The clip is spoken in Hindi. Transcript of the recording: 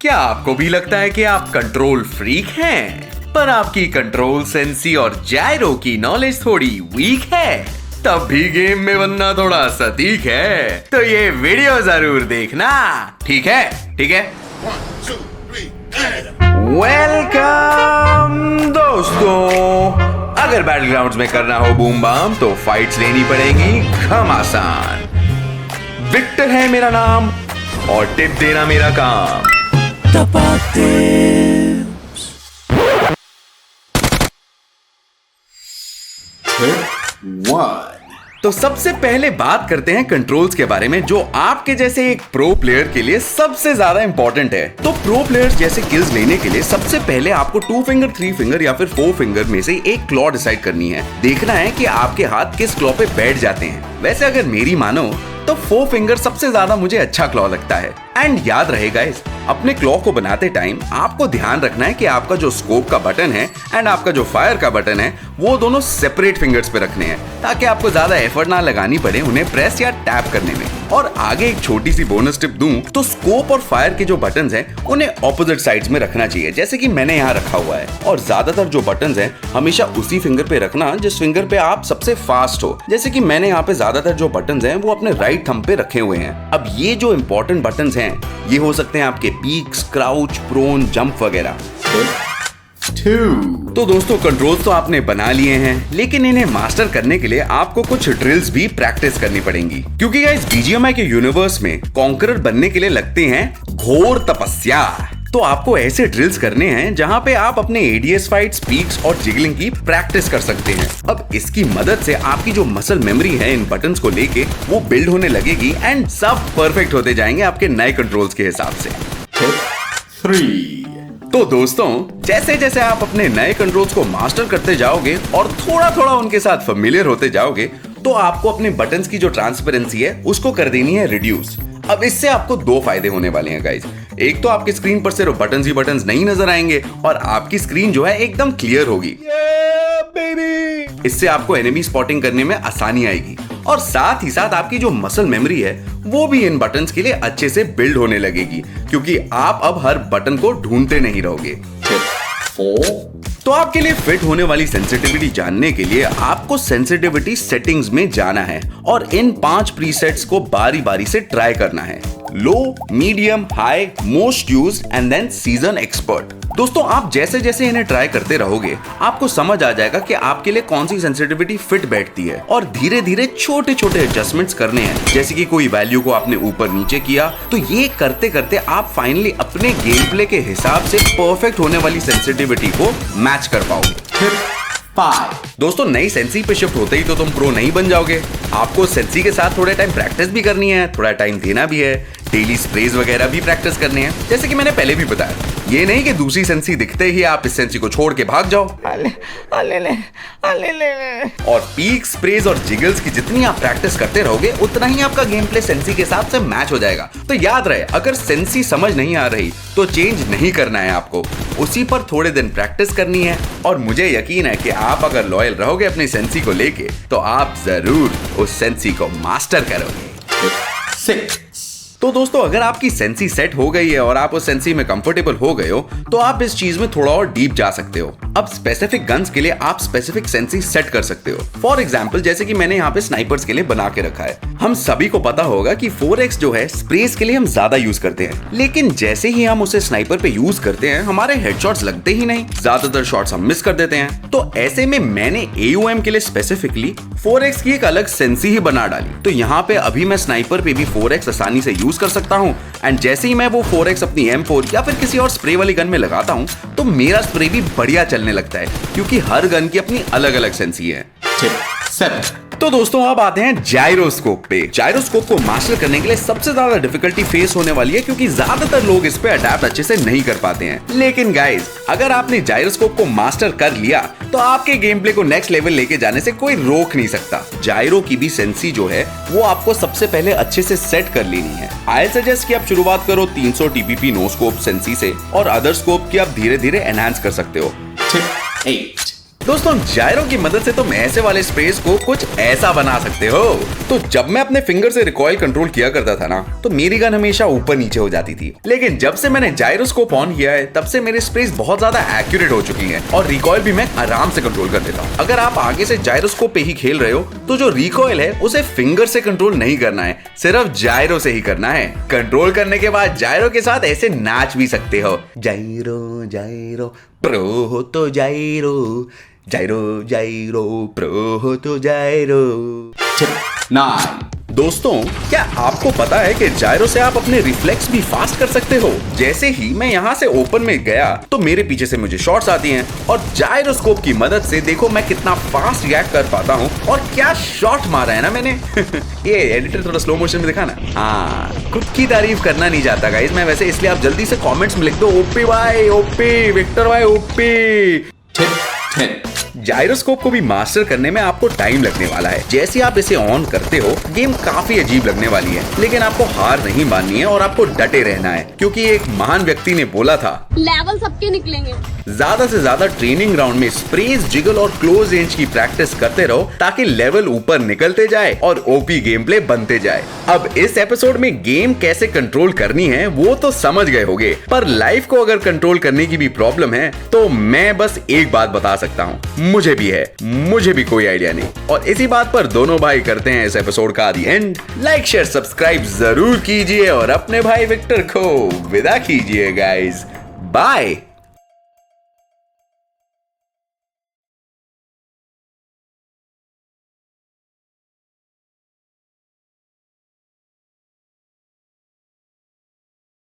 क्या आपको भी लगता है कि आप कंट्रोल फ्रीक हैं, पर आपकी कंट्रोल सेंसी और जायरो की नॉलेज थोड़ी वीक है? तब भी गेम में बनना थोड़ा सटीक है, तो ये वीडियो जरूर देखना। ठीक है? वेलकम दोस्तों। अगर बैटलग्राउंड्स में करना हो बूम बाम तो फाइट्स लेनी पड़ेगी घमासान। विक्टर है मेरा नाम और टिप देना मेरा काम। तो सबसे पहले बात करते हैं कंट्रोल्स के बारे में, जो आपके जैसे एक प्रो प्लेयर के लिए सबसे ज्यादा इंपॉर्टेंट है। तो प्रो प्लेयर्स जैसे किल्स लेने के लिए सबसे पहले आपको 2 फिंगर, 3 फिंगर या फिर 4 फिंगर में से एक क्लॉ डिसाइड करनी है। देखना है कि आपके हाथ किस क्लॉ पे बैठ जाते हैं। वैसे अगर मेरी मानो तो 4 फिंगर सबसे ज्यादा मुझे अच्छा क्लॉ लगता है। एंड याद रहे गाइस, अपने क्लॉ को बनाते टाइम आपको ध्यान रखना है कि आपका जो स्कोप का बटन है एंड आपका जो फायर का बटन है वो दोनों सेपरेट फिंगर्स पे रखने हैं, ताकि आपको ज्यादा एफर्ट ना लगानी पड़े उन्हें प्रेस या टैप करने में। और आगे एक छोटी सी बोनस टिप दूं तो स्कोप और फायर के जो बटन्स हैं उन्हें ऑपोजिट साइड्स में रखना चाहिए, जैसे कि मैंने यहाँ रखा हुआ है। और ज्यादातर जो बटन्स हैं हमेशा उसी फिंगर पे रखना जिस फिंगर पे आप सबसे फास्ट हो, जैसे कि मैंने यहाँ पे ज्यादातर जो बटन्स हैं वो अपने राइट थंब पे रखे हुए हैं। अब ये जो इंपॉर्टेंट बटन्स हैं ये हो सकते हैं आपके पीक्स, क्राउच, प्रोन, जंप वगैरह। तो दोस्तों कंट्रोल्स तो आपने बना लिए हैं, लेकिन इन्हें मास्टर करने के लिए आपको कुछ ड्रिल्स भी प्रैक्टिस करनी पड़ेंगी, क्योंकि गाइस बीजीएमआई के यूनिवर्स में कॉन्करर बनने के लिए लगते हैं घोर तपस्या। तो आपको ऐसे ड्रिल्स करने हैं जहां पे आप अपने एडीएस फाइट्स, पीक्स और जिगलिंग की प्रैक्टिस कर सकते हैं। अब इसकी मदद से आपकी जो मसल मेमोरी है इन बटन्स को लेके वो बिल्ड होने लगेगी एंड सब परफेक्ट होते जाएंगे आपके नए कंट्रोल्स के हिसाब से। 3 तो दोस्तों जैसे जैसे आप अपने नए कंट्रोल्स को मास्टर करते जाओगे और थोड़ा थोड़ा उनके साथ फेमिलियर होते जाओगे, तो आपको अपने बटन्स की जो ट्रांसपेरेंसी है उसको कर देनी है रिड्यूस। अब इससे आपको 2 फायदे होने वाले हैं गाइस। एक तो आपकी स्क्रीन पर सिर्फ बटन्स ही बटन्स नहीं नजर आएंगे और आपकी स्क्रीन जो है एकदम क्लियर होगी। इससे आपको एनिमी स्पॉटिंग करने में आसानी आएगी और साथ ही साथ आपकी जो मसल मेमोरी है वो भी इन बटन्स के लिए अच्छे से बिल्ड होने लगेगी, क्योंकि आप अब हर बटन को ढूंढते नहीं रहोगे। तो आपके लिए फिट होने वाली सेंसिटिविटी जानने के लिए आपको सेंसिटिविटी सेटिंग्स में जाना है और इन 5 प्रीसेट्स को बारी बारी से ट्राई करना है। Low, medium, high, most used and then season expert. दोस्तों आप जैसे जैसे इन्हें ट्राई करते रहोगे आपको समझ आ जाएगा कि आपके लिए कौन सी सेंसिटिविटी फिट बैठती है और धीरे धीरे छोटे छोटे एडजस्टमेंट्स करने हैं। जैसे कि कोई वैल्यू को आपने ऊपर नीचे किया, तो ये करते करते आप फाइनली अपने गेम प्ले के हिसाब से परफेक्ट होने वाली सेंसिटिविटी को मैच कर पाओगे। 5 दोस्तों नई सेंसी पे शिफ्ट होते ही तो तुम प्रो नहीं बन जाओगे। आपको सेंसी के साथ थोड़ा टाइम प्रैक्टिस भी करनी है, थोड़ा टाइम देना भी है, डेली स्प्रेज वगैरह भी प्रैक्टिस करने हैं, जैसे कि मैंने पहले भी बताया। ये नहीं कि दूसरी सेंसी दिखते ही आप इस सेंसी को छोड़ के भाग जाओ। और पीक, स्प्रेज और जिगल्स की जितनी आप प्रैक्टिस करते रहोगे उतना ही आपका गेम प्ले सेंसी के साथ से मैच हो जाएगा। तो याद रहे, अगर सेंसी समझ नहीं आ रही तो चेंज नहीं करना है आपको, उसी पर थोड़े दिन प्रैक्टिस करनी है। और मुझे यकीन है कि आप अगर लॉयल रहोगे अपनी सेंसी को लेके तो आप जरूर उस सेंसी को मास्टर करोगे। 6 तो दोस्तों अगर आपकी सेंसी सेट हो गई है और आप उस सेंसी में कंफर्टेबल हो गए हो तो आप इस चीज में थोड़ा और डीप जा सकते हो। अब स्पेसिफिक गन्स के लिए आप स्पेसिफिक सेंसी सेट कर सकते हो। फॉर एग्जांपल जैसे कि मैंने यहाँ पे स्नाइपर्स के लिए बना के रखा है। हम सभी को पता होगा कि 4x जो है स्प्रेस के लिए हम ज्यादा यूज करते हैं, लेकिन जैसे ही हम उसे स्नाइपर पे यूज करते हैं हमारे हेडशॉट्स लगते ही नहीं, ज्यादातर शॉट्स हम मिस कर देते हैं। तो ऐसे में मैंने AUM के लिए स्पेसिफिकली 4x की एक अलग सेंसी ही बना डाली। तो यहाँ पे अभी मैं स्नाइपर पे भी 4x आसानी से यूज कर सकता हूँ एंड जैसे ही मैं वो 4x अपनी M4 या फिर किसी और स्प्रे वाली गन में लगाता हूँ तो मेरा स्प्रे भी बढ़िया चलने लगता है, क्योंकि हर गन की अपनी अलग अलग सेंसी है। 7 तो दोस्तों अब आते हैं जायरोस्कोप पे। जायरोस्कोप को मास्टर करने के लिए सबसे ज्यादा डिफिकल्टी फेस होने वाली है, क्योंकि ज्यादातर लोग इस पे अडैप्ट अच्छे से नहीं कर पाते हैं। लेकिन गाइस अगर आपने जायरोस्कोप को मास्टर कर लिया तो आपके गेम प्ले को नेक्स्ट लेवल लेके जाने से कोई रोक नहीं सकता। जायरो की भी सेंसी जो है वो आपको सबसे पहले अच्छे से सेट कर लेनी है। आई सजेस्ट कि आप शुरुआत करो 300 TPP नो स्कोप सेंसी से और अदर स्कोप की आप धीरे धीरे एनहांस कर सकते हो। 8 दोस्तों जायरो की मदद से तुम ऐसे वाले स्प्रेस को कुछ ऐसा बना सकते हो। तो जब मैं अपने फिंगर से रिकॉइल कंट्रोल किया करता था ना, तो मेरी गन हमेशा ऊपर नीचे हो जाती थी। लेकिन जब से मैंने जायरोस्कोप ऑन किया है, तब से मेरे स्प्रेस बहुत ज्यादा एक्यूरेट हो चुकी हैं और रिकॉइल भी मैं आराम से कंट्रोल कर लेता हूँ। अगर आप आगे से जायरोस्कोप पे ही खेल रहे हो, तो जो रिकॉइल है उसे फिंगर से कंट्रोल नहीं करना है, सिर्फ जायरो से ही करना है। कंट्रोल करने के बाद जायरो के साथ ऐसे नाच भी सकते हो। जायरो जायरो प्रो हो तो जायरो, जायरो जायरो प्रो हो तो जायरो। 9 दोस्तों, क्या आपको पता है कि जायरो से आप अपने रिफ्लेक्स भी फास्ट कर सकते हो? जैसे ही मैं यहाँ से ओपन में गया तो मेरे पीछे से मुझे शॉट्स आती हैं और जायरोस्कोप की मदद से देखो मैं कितना फास्ट रिएक्ट कर पाता हूँ और क्या शॉट मारा है ना मैंने। ये एडिटर थोड़ा स्लो मोशन में दिखा ना। हाँ, खुद की तारीफ करना नहीं चाहता गाइस मैं वैसे, इसलिए आप जल्दी से कॉमेंट्स में लिख दो ओपी भाई ओपी, विक्टर भाई ओपी। जायरोस्कोप को भी मास्टर करने में आपको टाइम लगने वाला है। जैसे आप इसे ऑन करते हो, गेम काफी अजीब लगने वाली है, लेकिन आपको हार नहीं माननी है और आपको डटे रहना है, क्योंकि एक महान व्यक्ति ने बोला था, लेवल सबके निकलेंगे। ज्यादा से ज्यादा ट्रेनिंग ग्राउंड में स्प्रेज, जिगल और क्लोज रेंज की प्रैक्टिस करते रहो ताकि लेवल ऊपर निकलते जाए और ओपी गेम प्ले बनते जाए। अब इस एपिसोड में गेम कैसे कंट्रोल करनी है वो तो समझ गए होगे, पर लाइफ को अगर कंट्रोल करने की भी प्रॉब्लम है तो मैं बस एक बात बता सकता हूँ, मुझे भी है, मुझे भी कोई आइडिया नहीं। और इसी बात पर दोनों भाई करते हैं इस एपिसोड का दी एंड। लाइक शेयर सब्सक्राइब जरूर कीजिए और अपने भाई विक्टर को विदा कीजिए गाइस। बाय।